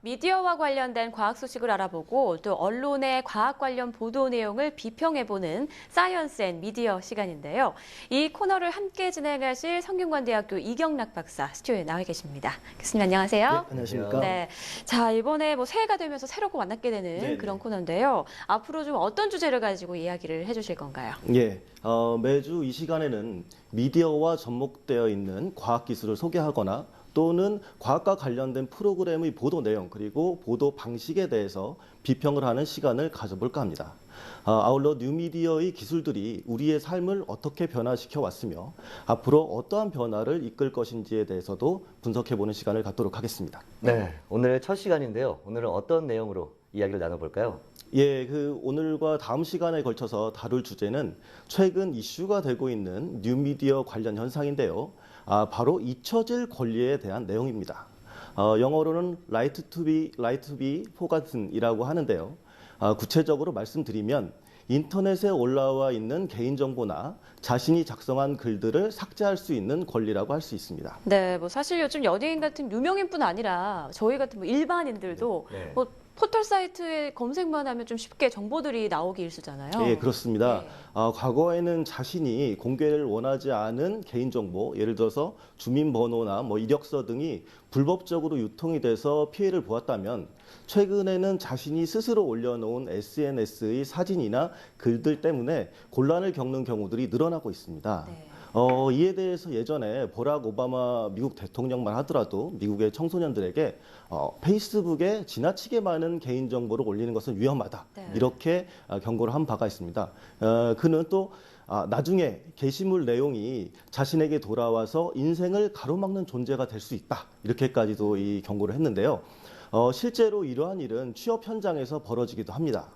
미디어와 관련된 과학 소식을 알아보고 또 언론의 과학 관련 보도 내용을 비평해보는 사이언스 앤 미디어 시간인데요. 이 코너를 함께 진행하실 성균관대학교 이경락 박사 스튜디오에 나와 계십니다. 교수님 안녕하세요. 네, 안녕하십니까. 네, 자 이번에 새해가 되면서 새롭고 만나게 되는 네네. 그런 코너인데요. 앞으로 좀 어떤 주제를 가지고 이야기를 해주실 건가요? 예, 매주 이 시간에는 미디어와 접목되어 있는 과학 기술을 소개하거나 또는 과학과 관련된 프로그램의 보도 내용 그리고 보도 방식에 대해서 비평을 하는 시간을 가져볼까 합니다. 아울러 뉴미디어의 기술들이 우리의 삶을 어떻게 변화시켜 왔으며 앞으로 어떠한 변화를 이끌 것인지에 대해서도 분석해보는 시간을 갖도록 하겠습니다. 네, 오늘 첫 시간인데요. 오늘은 어떤 내용으로 이야기를 나눠볼까요? 예, 오늘과 다음 시간에 걸쳐서 다룰 주제는 최근 이슈가 되고 있는 뉴미디어 관련 현상인데요. 바로 잊혀질 권리에 대한 내용입니다. 영어로는 right to be forgotten이라고 하는데요. 구체적으로 말씀드리면 인터넷에 올라와 있는 개인정보나 자신이 작성한 글들을 삭제할 수 있는 권리라고 할 수 있습니다. 네, 사실 요즘 연예인 같은 유명인뿐 아니라 저희 같은 일반인들도 네. 포털 사이트에 검색만 하면 좀 쉽게 정보들이 나오기 일쑤잖아요. 예, 그렇습니다. 네. 과거에는 자신이 공개를 원하지 않은 개인정보, 예를 들어서 주민번호나 이력서 등이 불법적으로 유통이 돼서 피해를 보았다면 최근에는 자신이 스스로 올려놓은 SNS의 사진이나 글들 때문에 곤란을 겪는 경우들이 늘어나고 있습니다. 네. 이에 대해서 예전에 버락 오바마 미국 대통령만 하더라도 미국의 청소년들에게 페이스북에 지나치게 많은 개인정보를 올리는 것은 위험하다. 네. 이렇게 경고를 한 바가 있습니다. 그는 또 나중에 게시물 내용이 자신에게 돌아와서 인생을 가로막는 존재가 될 수 있다. 이렇게까지도 이 경고를 했는데요. 실제로 이러한 일은 취업 현장에서 벌어지기도 합니다.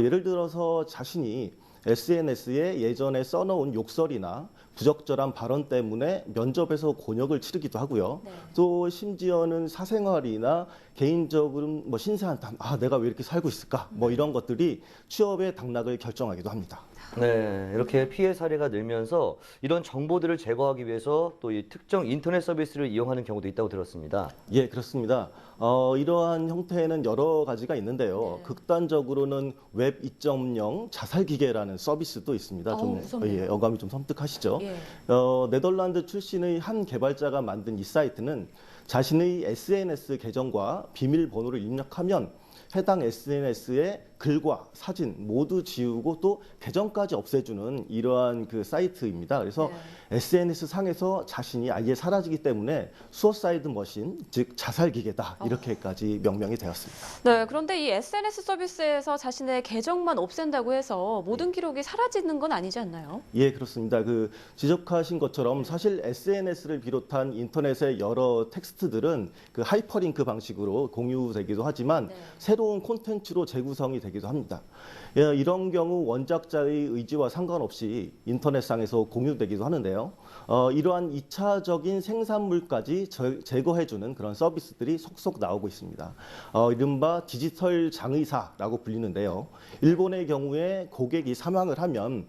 예를 들어서 자신이 SNS에 예전에 써놓은 욕설이나 부적절한 발언 때문에 면접에서 곤욕을 치르기도 하고요. 네. 또 심지어는 사생활이나 개인적인 신세한 탐, 내가 왜 이렇게 살고 있을까? 이런 것들이 취업의 당락을 결정하기도 합니다. 네, 이렇게 피해 사례가 늘면서 이런 정보들을 제거하기 위해서 또 이 특정 인터넷 서비스를 이용하는 경우도 있다고 들었습니다. 예, 그렇습니다. 이러한 형태는 여러 가지가 있는데요. 네. 극단적으로는 웹 2.0 자살기계라는 서비스도 있습니다. 무섭네요. 어감이 좀 섬뜩하시죠? 예. 네덜란드 출신의 한 개발자가 만든 이 사이트는 자신의 SNS 계정과 비밀번호를 입력하면 해당 SNS에 글과 사진 모두 지우고 또 계정까지 없애주는 이러한 사이트입니다. 그래서 네. SNS 상에서 자신이 아예 사라지기 때문에 수어사이드 머신, 즉 자살 기계다 이렇게까지 명명이 되었습니다. 네, 그런데 이 SNS 서비스에서 자신의 계정만 없앤다고 해서 모든 기록이 사라지는 건 아니지 않나요? 예, 그렇습니다. 지적하신 것처럼 사실 SNS를 비롯한 인터넷의 여러 텍스트들은 하이퍼링크 방식으로 공유되기도 하지만 네. 새로운 콘텐츠로 재구성이 되기도 합니다. 이런 경우 원작자의 의지와 상관없이 인터넷상에서 공유되기도 하는데요. 이러한 2차적인 생산물까지 제거해주는 그런 서비스들이 속속 나오고 있습니다. 이른바 디지털 장의사라고 불리는데요. 일본의 경우에 고객이 사망을 하면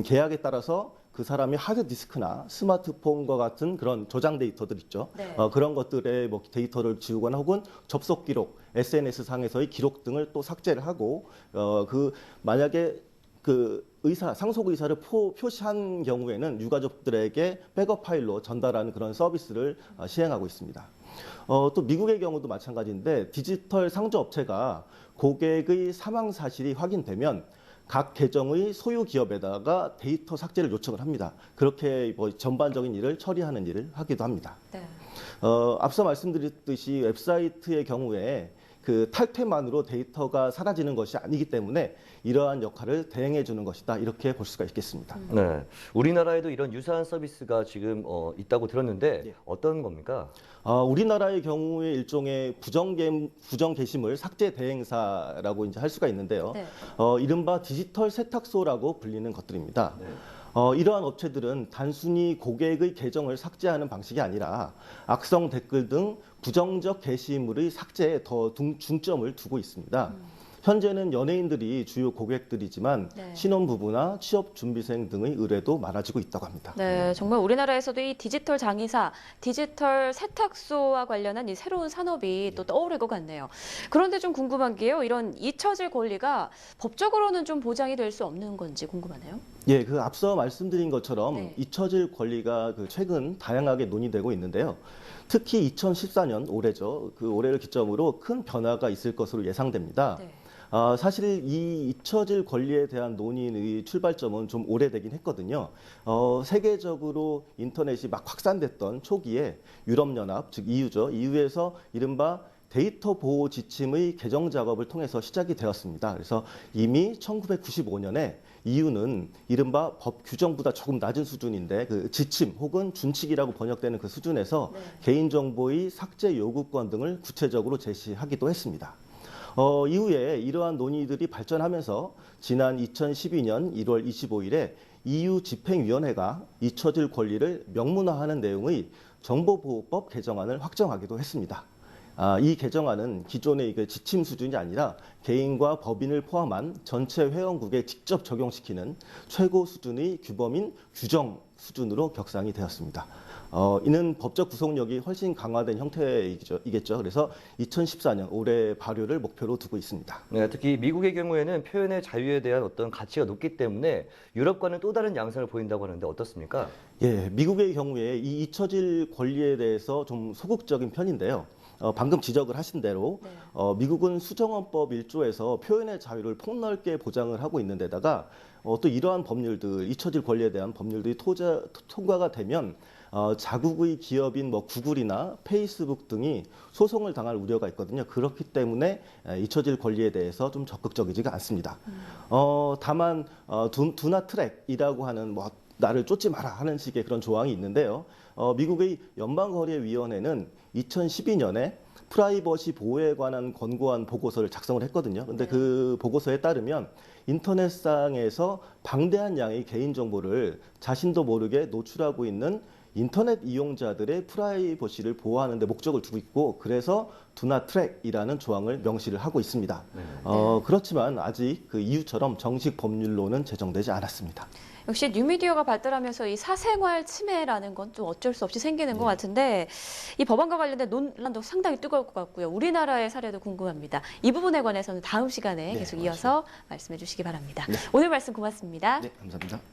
계약에 따라서 그 사람이 하드디스크나 스마트폰과 같은 그런 저장 데이터들 있죠. 네. 그런 것들의 데이터를 지우거나 혹은 접속 기록, SNS 상에서의 기록 등을 또 삭제를 하고 만약에 상속 의사를 표시한 경우에는 유가족들에게 백업 파일로 전달하는 그런 서비스를 시행하고 있습니다. 또 미국의 경우도 마찬가지인데 디지털 상조 업체가 고객의 사망 사실이 확인되면 각 계정의 소유 기업에다가 데이터 삭제를 요청을 합니다. 그렇게 전반적인 일을 처리하는 일을 하기도 합니다. 네. 앞서 말씀드렸듯이 웹사이트의 경우에 탈퇴만으로 데이터가 사라지는 것이 아니기 때문에 이러한 역할을 대행해 주는 것이다. 이렇게 볼 수가 있겠습니다. 네, 우리나라에도 이런 유사한 서비스가 지금 있다고 들었는데 예. 어떤 겁니까? 우리나라의 경우에 일종의 부정 게시물 삭제 대행사라고 이제 할 수가 있는데요. 네. 이른바 디지털 세탁소라고 불리는 것들입니다. 네. 이러한 업체들은 단순히 고객의 계정을 삭제하는 방식이 아니라 악성 댓글 등 부정적 게시물의 삭제에 더 중점을 두고 있습니다. 현재는 연예인들이 주요 고객들이지만 네. 신혼부부나 취업 준비생 등의 의뢰도 많아지고 있다고 합니다. 네, 정말 우리나라에서도 이 디지털 장의사, 디지털 세탁소와 관련한 이 새로운 산업이 또 떠오를 것 같네요. 그런데 좀 궁금한 게요. 이런 잊혀질 권리가 법적으로는 좀 보장이 될 수 없는 건지 궁금하네요. 예, 그 앞서 말씀드린 것처럼 네. 잊혀질 권리가 최근 다양하게 논의되고 있는데요. 특히 2014년 올해죠. 그 올해를 기점으로 큰 변화가 있을 것으로 예상됩니다. 네. 사실 이 잊혀질 권리에 대한 논의의 출발점은 좀 오래되긴 했거든요. 세계적으로 인터넷이 막 확산됐던 초기에 유럽연합, 즉 EU죠. EU에서 이른바 데이터 보호 지침의 개정 작업을 통해서 시작이 되었습니다. 그래서 이미 1995년에 EU는 이른바 법 규정보다 조금 낮은 수준인데 그 지침 혹은 준칙이라고 번역되는 그 수준에서 네. 개인정보의 삭제 요구권 등을 구체적으로 제시하기도 했습니다. 이후에 이러한 논의들이 발전하면서 지난 2012년 1월 25일에 EU 집행위원회가 잊혀질 권리를 명문화하는 내용의 정보보호법 개정안을 확정하기도 했습니다. 이 개정안은 기존의 이게 지침 수준이 아니라 개인과 법인을 포함한 전체 회원국에 직접 적용시키는 최고 수준의 규범인 규정 수준으로 격상이 되었습니다. 이는 법적 구속력이 훨씬 강화된 형태이겠죠. 그래서 2014년 올해 발효를 목표로 두고 있습니다. 네, 특히 미국의 경우에는 표현의 자유에 대한 어떤 가치가 높기 때문에 유럽과는 또 다른 양상을 보인다고 하는데 어떻습니까? 예, 미국의 경우에 이 잊혀질 권리에 대해서 좀 소극적인 편인데요. 방금 지적을 하신 대로 네. 미국은 수정헌법 1조에서 표현의 자유를 폭넓게 보장을 하고 있는 데다가 또 이러한 법률들, 잊혀질 권리에 대한 법률들이 통과가 되면 자국의 기업인 구글이나 페이스북 등이 소송을 당할 우려가 있거든요. 그렇기 때문에 잊혀질 권리에 대해서 좀 적극적이지가 않습니다. 다만 두나 트랙이라고 하는 나를 쫓지 마라 하는 식의 그런 조항이 있는데요. 미국의 연방거래위원회는 2012년에 프라이버시 보호에 관한 권고안 보고서를 작성을 했거든요. 근데 네. 그 보고서에 따르면 인터넷상에서 방대한 양의 개인정보를 자신도 모르게 노출하고 있는 인터넷 이용자들의 프라이버시를 보호하는 데 목적을 두고 있고 그래서 두나 트랙이라는 조항을 명시를 하고 있습니다. 그렇지만 아직 그 EU처럼 정식 법률로는 제정되지 않았습니다. 역시 뉴미디어가 발달하면서 이 사생활 침해라는 건 좀 어쩔 수 없이 생기는 것 같은데 이 법안과 관련된 논란도 상당히 뜨거울 것 같고요. 우리나라의 사례도 궁금합니다. 이 부분에 관해서는 다음 시간에 네, 계속 이어서 말씀해 주시기 바랍니다. 네. 오늘 말씀 고맙습니다. 네, 감사합니다.